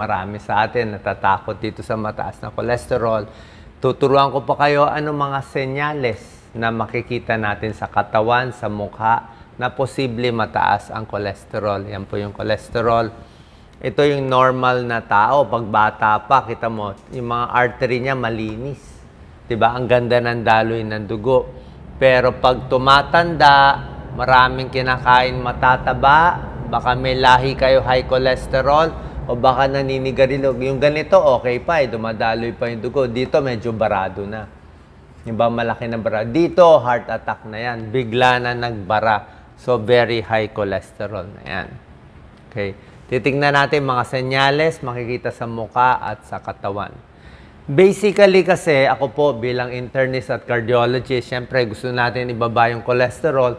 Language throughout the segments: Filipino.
Marami sa atin natatakot dito sa mataas na cholesterol. Tuturuan ko pa kayo ano mga senyales na makikita natin sa katawan, sa mukha, na posible mataas ang cholesterol. Yan po yung cholesterol. Ito yung normal na tao. Pag bata pa, kita mo, yung mga artery niya malinis. Diba? Ang ganda ng daloy ng dugo. Pero pag tumatanda, maraming kinakain matataba, baka may lahi kayo high cholesterol, o baka naninigarilyo. Yung ganito, okay pa, dumadaloy pa yung dugo. Dito, medyo barado na. Yung ba, malaki na barado. Dito, heart attack na yan. Bigla na nagbara. So, very high cholesterol na yan. Okay. Titignan natin mga senyales, makikita sa muka at sa katawan. Basically kasi, ako po bilang internist at cardiologist, syempre gusto natin ibaba yung cholesterol.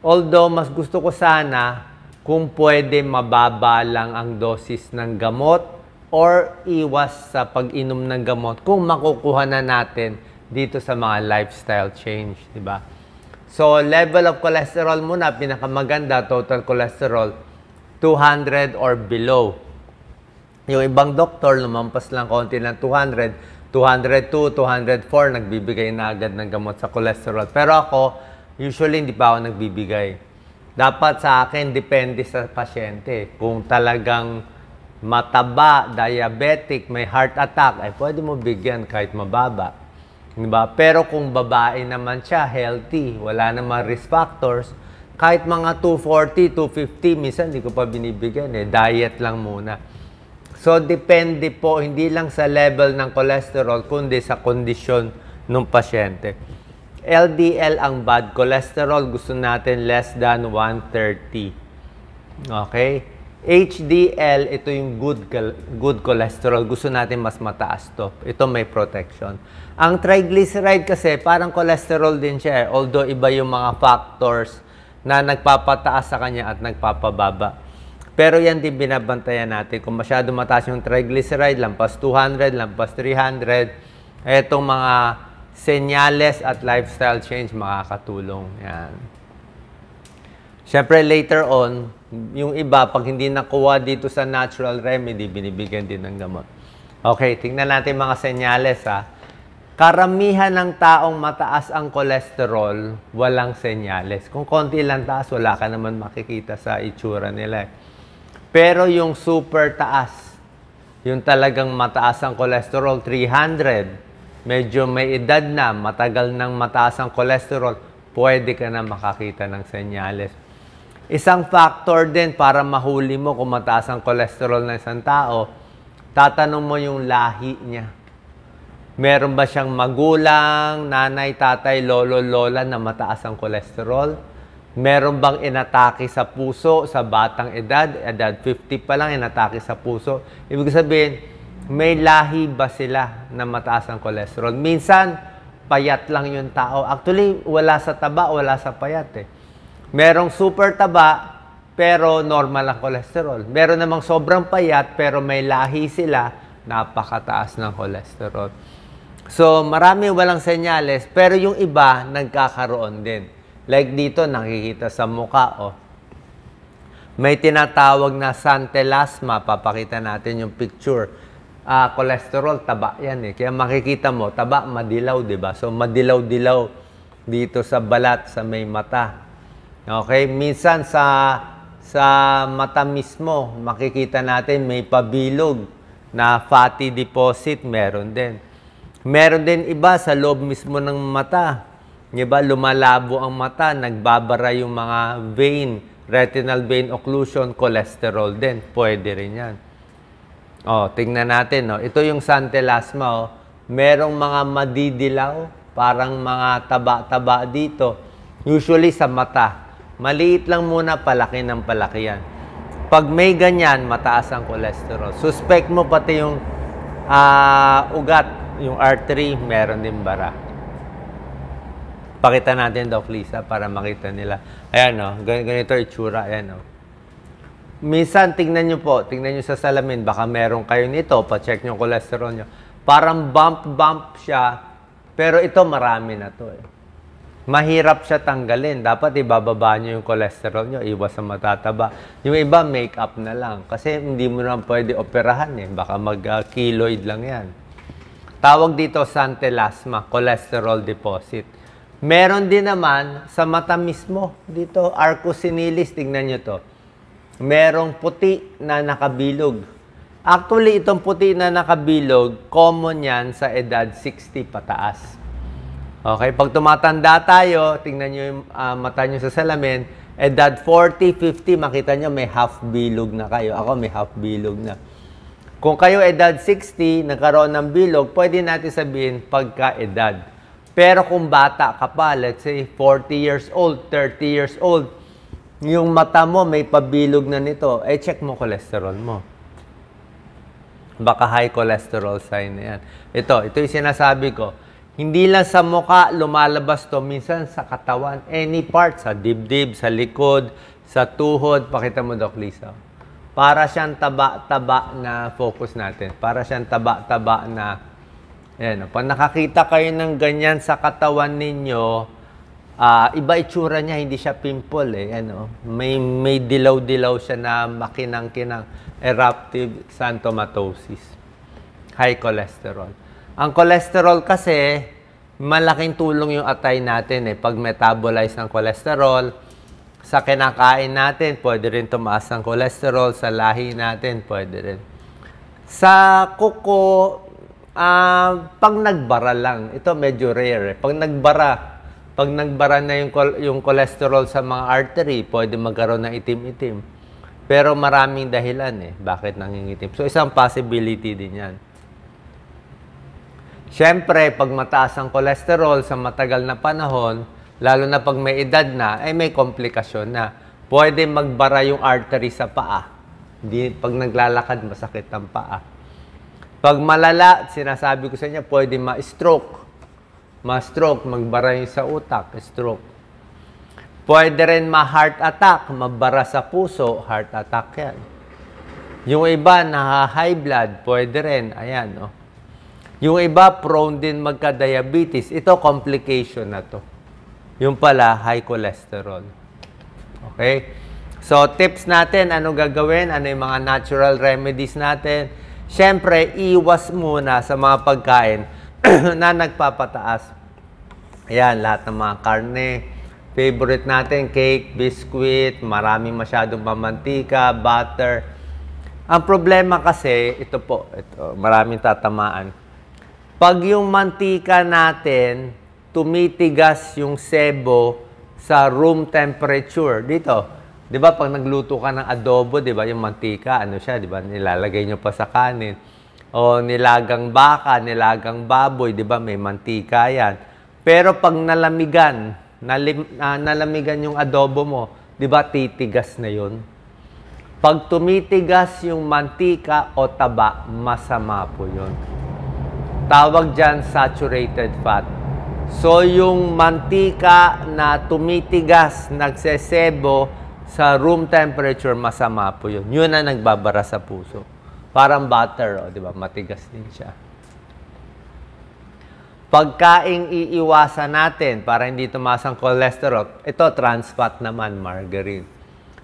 Although, mas gusto ko sana kung pwede mababa lang ang dosis ng gamot or iwas sa pag-inom ng gamot kung makukuha na natin dito sa mga lifestyle change, di ba? So, level of cholesterol muna, pinakamaganda, total cholesterol, 200 or below. Yung ibang doktor, lumampas lang konti ng 200, 202, 204, nagbibigay na agad ng gamot sa cholesterol. Pero ako, usually hindi pa ako nagbibigay. Dapat sa akin, depende sa pasyente. Kung talagang mataba, diabetic, may heart attack, ay pwede mo bigyan kahit mababa. Diba? Pero kung babae naman siya, healthy, wala namang risk factors, kahit mga 240, 250, minsan hindi ko pa binibigyan. Diet lang muna. So, depende po, hindi lang sa level ng cholesterol, kundi sa kondisyon ng pasyente. LDL ang bad cholesterol, gusto natin less than 130. Okay? HDL, ito yung good cholesterol. Gusto natin mas mataas to. Ito may protection. Ang triglyceride kasi, parang cholesterol din siya. Although iba yung mga factors na nagpapataas sa kanya at nagpapababa. Pero yan din binabantayan natin. Kung masyado mataas yung triglyceride, lampas 200, lampas 300, etong mga senyales at lifestyle change makakatulong. Yan. Siyempre, later on, yung iba, pag hindi nakuha dito sa natural remedy, binibigyan din ng gamot. Okay, tingnan natin mga senyales, ha. Karamihan ng taong mataas ang cholesterol, walang senyales. Kung konti lang taas, wala ka naman makikita sa itsura nila. Pero yung super taas, yung talagang mataas ang cholesterol, 300, medyo may edad na, matagal nang mataas ang cholesterol, pwede ka na makakita ng senyales. Isang factor din para mahuli mo kung mataas ang cholesterol ng isang tao, tatanong mo yung lahi niya. Meron ba siyang magulang, nanay, tatay, lolo, lola na mataas ang cholesterol? Meron bang inatake sa puso sa batang edad 50 pa lang inatake sa puso? Ibig sabihin, may lahi ba sila na mataas ang cholesterol? Minsan, payat lang yung tao. Actually, wala sa taba, wala sa payat eh. Merong super taba, pero normal ang cholesterol. Meron namang sobrang payat, pero may lahi sila, napakataas ng cholesterol. So, marami walang senyales, pero yung iba, nagkakaroon din. Like dito, nakikita sa mukha, oh. May tinatawag na santelasma. Papakita natin yung picture. Cholesterol, taba yan eh. Kaya makikita mo, taba, madilaw, di ba? So, madilaw-dilaw dito sa balat, sa may mata. Okay? Minsan sa mata mismo, makikita natin may pabilog na fatty deposit, meron din. Meron din iba sa loob mismo ng mata. Di ba? Lumalabo ang mata, nagbabara yung mga vein, retinal vein occlusion, cholesterol din. Pwede rin yan. Oh, tingnan natin, no. Ito yung santelasma, oh. Merong mga madidilaw, parang mga taba-taba dito. Usually sa mata. Maliit lang muna, palaki ng palaki yan. Pag may ganyan, mataas ang cholesterol. Suspect mo pati yung ugat, yung artery, meron din bara. Pakita natin, Doc Lisa, para makita nila. Ayan, no. Ganito itsura, ayan, no. Minsan, tingnan nyo po, tingnan nyo sa salamin, baka meron kayo nito, pa-check nyo cholesterol nyo. Parang bump siya, pero ito marami na to eh. Mahirap siya tanggalin. Dapat ibababa nyo yung cholesterol nyo, iwas sa matataba. Yung iba, make-up na lang. Kasi hindi mo naman pwede operahan eh. Baka mag-keloid lang yan. Tawag dito santelasma, cholesterol deposit. Meron din naman sa mata mismo. Dito, arcus senilis, tingnan nyo to. Merong puti na nakabilog. Actually, itong puti na nakabilog, common yan sa edad 60 pataas. Okay, pag tumatanda tayo, tingnan nyo yung mata nyo sa salamin, edad 40, 50, makita nyo may half bilog na kayo. Ako may half bilog na. Kung kayo edad 60, nagkaroon ng bilog, pwede natin sabihin pagka-edad. Pero kung bata ka pa, let's say 40 years old, 30 years old, yung mata mo may pabilog na nito, eh check mo cholesterol mo. Baka high cholesterol sign na yan. Ito yung sinasabi ko. Hindi lang sa mukha lumalabas to, minsan sa katawan, any part, sa dibdib, sa likod, sa tuhod. Pakita mo, Doc Lisa. Para siyang taba-taba na focus natin. Para siyang taba-taba na, yan. Pag nakakita kayo ng ganyan sa katawan ninyo, iba itsura niya, hindi siya pimple eh. Ano? May dilaw-dilaw siya na makinang-kinang eruptive xanthomatosis. High cholesterol. Ang cholesterol kasi, malaking tulong yung atay natin eh. Pag metabolize ng cholesterol, sa kinakain natin, pwede rin tumaas ang cholesterol. Sa lahi natin, pwede rin. Sa kuko, pag nagbara lang, ito medyo rare eh. Pag nagbara na yung cholesterol sa mga artery, pwede magkaroon ng itim-itim. Pero maraming dahilan eh, bakit nangingitim. So, isang possibility din yan. Siyempre, pag mataas ang cholesterol sa matagal na panahon, lalo na pag may edad na, ay may komplikasyon na. Pwede magbara yung artery sa paa. Pag naglalakad, masakit ang paa. Pag malala, sinasabi ko sa inyo, pwede ma-stroke. Ma-stroke, magbara yung sa utak, stroke. Pwede rin ma-heart attack, mabara sa puso, heart attack yan. Yung iba, na-high blood, pwede rin, ayan, no? Yung iba, prone din magka-diabetes. Ito, complication na to. Yung pala, high cholesterol. Okay? So, tips natin, ano gagawin? Ano yung mga natural remedies natin? Siyempre, iwas muna sa mga pagkain na nagpapataas. Ayan, lahat ng mga karne. Favorite natin, cake, biscuit, maraming masyadong mamantika, butter. Ang problema kasi, ito, maraming tatamaan. Pag yung mantika natin, tumitigas yung sebo sa room temperature. Dito, di ba pag nagluto ka ng adobo, di ba yung mantika, ano siya, di ba nilalagay nyo pa sa kanin. O nilagang baka, nilagang baboy, di ba may mantika yan. Pero pag nalamigan yung adobo mo, di ba titigas na yun? Pag tumitigas yung mantika o taba, masama po yun. Tawag dyan saturated fat. So, yung mantika na tumitigas, nagsesebo sa room temperature, masama po yun. Yun na nagbabara sa puso. Parang butter, di ba? Matigas din siya. Pagkaing iiwasan natin para hindi tumaas ang cholesterol, ito, trans fat naman, margarine.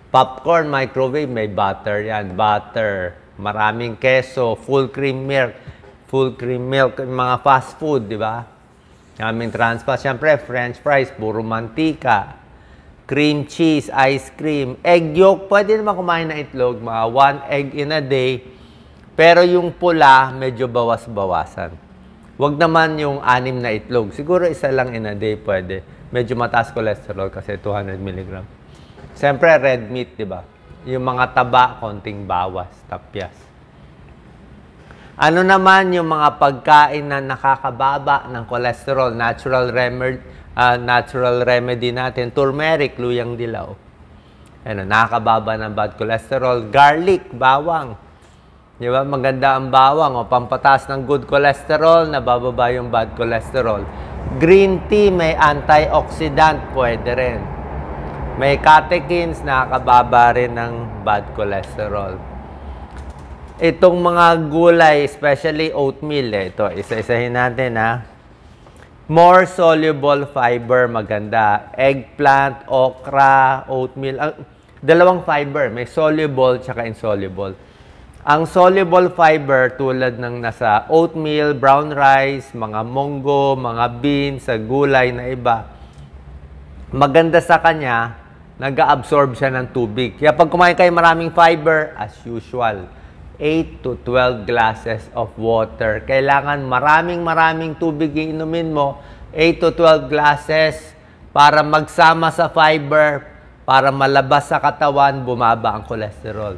Popcorn, microwave, may butter yan. Butter, maraming keso, full cream milk, mga fast food, di ba? Aming trans fat. Siyempre, french fries, puro mantika. Cream cheese, ice cream, egg yolk. Pwede naman kumain na itlog, mga 1 egg in a day. Pero yung pula, medyo bawas-bawasan. Huwag naman yung 6 na itlog. Siguro isa lang in a day pwede. Medyo mataas cholesterol kasi 200 mg. Siyempre, red meat, di ba? Yung mga taba, konting bawas, tapyas. Ano naman yung mga pagkain na nakakababa ng cholesterol? Natural remedy natin. Turmeric, luyang dilaw. Ano, nakakababa ng bad cholesterol. Garlic, bawang. Di ba? Maganda ang bawang. O, pampataas ng good cholesterol, nabababa yung bad cholesterol. Green tea, may antioxidant, pwede rin. May catechins, nakakababa rin ng bad cholesterol. Itong mga gulay, especially oatmeal, ito, isa-isahin natin, ha. More soluble fiber, maganda. Eggplant, okra, oatmeal. Dalawang fiber, may soluble tsaka insoluble. Ang soluble fiber tulad ng nasa oatmeal, brown rice, mga munggo, mga beans, sa gulay na iba, maganda sa kanya, nag-absorb siya ng tubig. Kaya pag kumain kayo maraming fiber, as usual, 8 to 12 glasses of water. Kailangan maraming tubig iinumin mo, 8 to 12 glasses, para magsama sa fiber, para malabas sa katawan, bumaba ang cholesterol.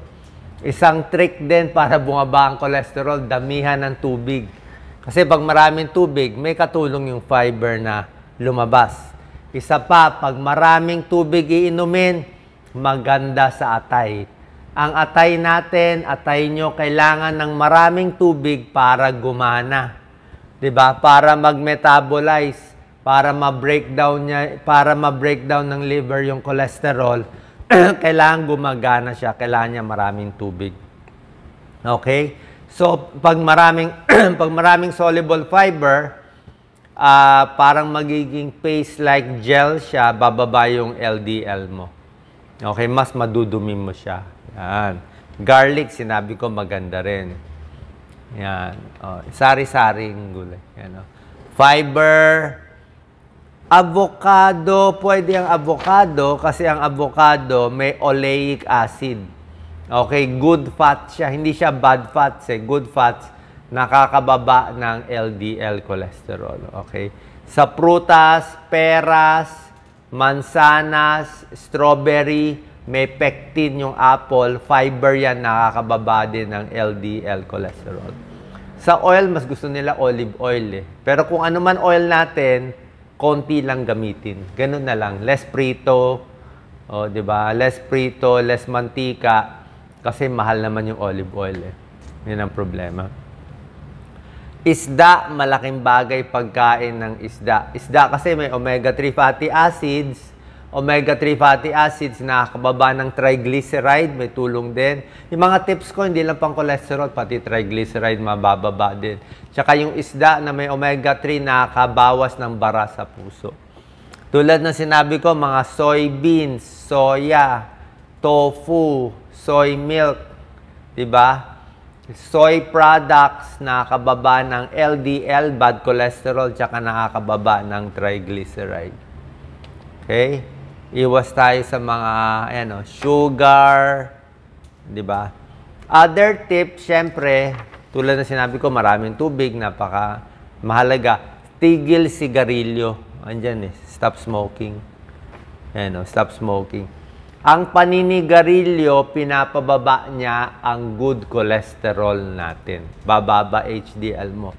Isang trick din para bumaba ang cholesterol, damihan ng tubig. Kasi pag maraming tubig, may katulong yung fiber na lumabas. Isa pa, pag maraming tubig iinumin, maganda sa atay. Ang atay natin, atay nyo, kailangan ng maraming tubig para gumana. 'Di ba? Para mag-metabolize, para ma-breakdown niya, para ma-breakdown ng liver yung cholesterol, kailangan gumagana siya, kailangan niya maraming tubig. Okay? So, pag maraming pag maraming soluble fiber, parang magiging paste-like gel siya, bababa yung LDL mo. Okay, mas madudumi mo siya. Yan. Garlic, sinabi ko, maganda rin. Yan. Sari-saring gulay. Yan, fiber. Avocado, pwede ang avocado kasi ang avocado may oleic acid. Okay, good fat siya. Hindi siya bad fats eh. Good fats, nakakababa ng LDL cholesterol. Okay? Sa prutas, peras, mansanas, strawberry, may pectin yung apple, fiber yan, nakakababa din ng LDL cholesterol. Sa oil, mas gusto nila olive oil eh. Pero kung ano man oil natin, konti lang gamitin. Ganun na lang. Less prito, di ba? Less prito, less mantika, kasi mahal naman yung olive oil eh. Yan ang problema. Isda, malaking bagay pagkain ng isda. Isda kasi may omega-3 fatty acids. Omega-3 fatty acids, nakakababa ng triglyceride, may tulong din. Yung mga tips ko, hindi lang pang cholesterol, pati triglyceride, mabababa din. Tsaka yung isda na may omega-3, nakakabawas ng bara sa puso. Tulad ng sinabi ko, mga soybeans, soya, tofu, soy milk, diba? Soy products, nakakababa ng LDL, bad cholesterol, tsaka nakakababa ng triglyceride. Okay? Iwas tayo sa mga sugar, di ba? Other tip, syempre, tulad na sinabi ko, maraming tubig, napaka mahalaga. Tigil sigarilyo. Andyan eh, stop smoking. Stop smoking. Ang paninigarilyo, pinapababa niya ang good cholesterol natin. Bababa HDL mo.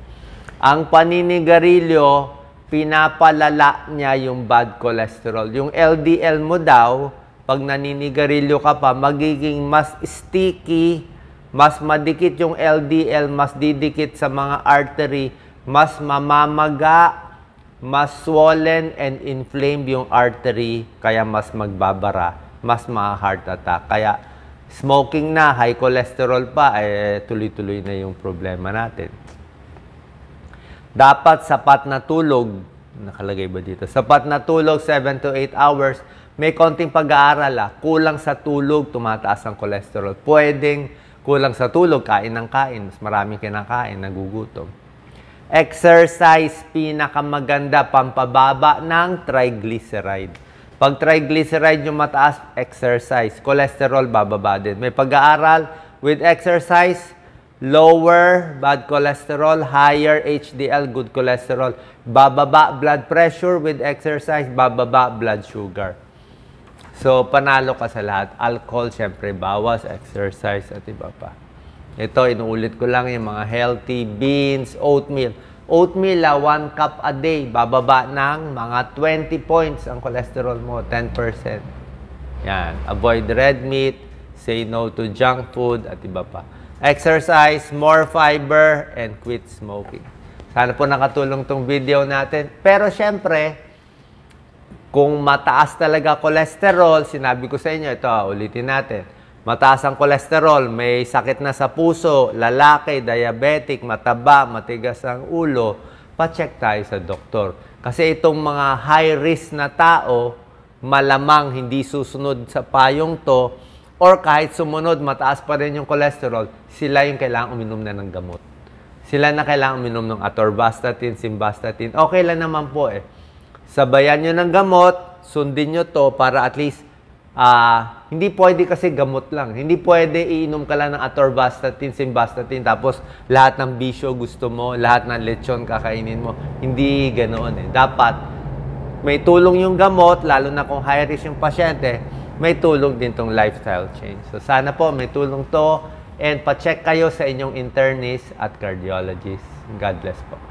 Ang paninigarilyo, pinapalala niya yung bad cholesterol. Yung LDL mo daw, pag naninigarilyo ka pa, magiging mas sticky, mas madikit yung LDL, mas didikit sa mga artery, mas mamamaga, mas swollen and inflamed yung artery, kaya mas magbabara, mas ma-heart attack. Kaya smoking na, high cholesterol pa, tuloy-tuloy na yung problema natin. Dapat sapat na tulog. Nakalagay ba dito? Sapat na tulog, 7 to 8 hours. May konting pag-aaral. Kulang sa tulog, tumataas ang cholesterol. Pwedeng kulang sa tulog, kain ng kain. Mas maraming kinakain, nagugutom. Exercise, pinakamaganda, pampababa ng triglyceride. Pag triglyceride yung mataas, exercise. Cholesterol, bababa din. May pag-aaral, with exercise, lower bad cholesterol, higher HDL, good cholesterol. Bababa blood pressure with exercise, bababa blood sugar. So, panalo ka sa lahat. Alcohol, syempre, bawas, exercise, at iba pa. Ito, inuulit ko lang yung mga healthy beans, oatmeal. Oatmeal, 1 cup a day, bababa ng mga 20 points ang cholesterol mo, 10%. Yan. Avoid red meat, say no to junk food, at iba pa. Exercise, more fiber, and quit smoking. Sana po nakatulong tong video natin. Pero syempre, kung mataas talaga cholesterol, sinabi ko sa inyo, ito ulitin natin. Mataas ang cholesterol, may sakit na sa puso, lalaki, diabetic, mataba, matigas ang ulo, pa-check tayo sa doktor. Kasi itong mga high risk na tao, malamang hindi susunod sa payong to, or kahit sumunod, mataas pa rin yung cholesterol, sila yung kailangan uminom na ng gamot. Sila na kailangan uminom ng atorvastatin, simvastatin. Okay lang naman po eh. Sabayan nyo ng gamot, sundin nyo to para at least hindi pwede kasi gamot lang. Hindi pwede iinom ka lang ng atorvastatin, simvastatin, tapos lahat ng bisyo gusto mo, lahat ng lechon kakainin mo. Hindi ganoon eh. Dapat may tulong yung gamot, lalo na kung high risk yung pasyente, may tulong din tong lifestyle change. So sana po may tulong to, and pa-check kayo sa inyong internist at cardiologist. God bless po.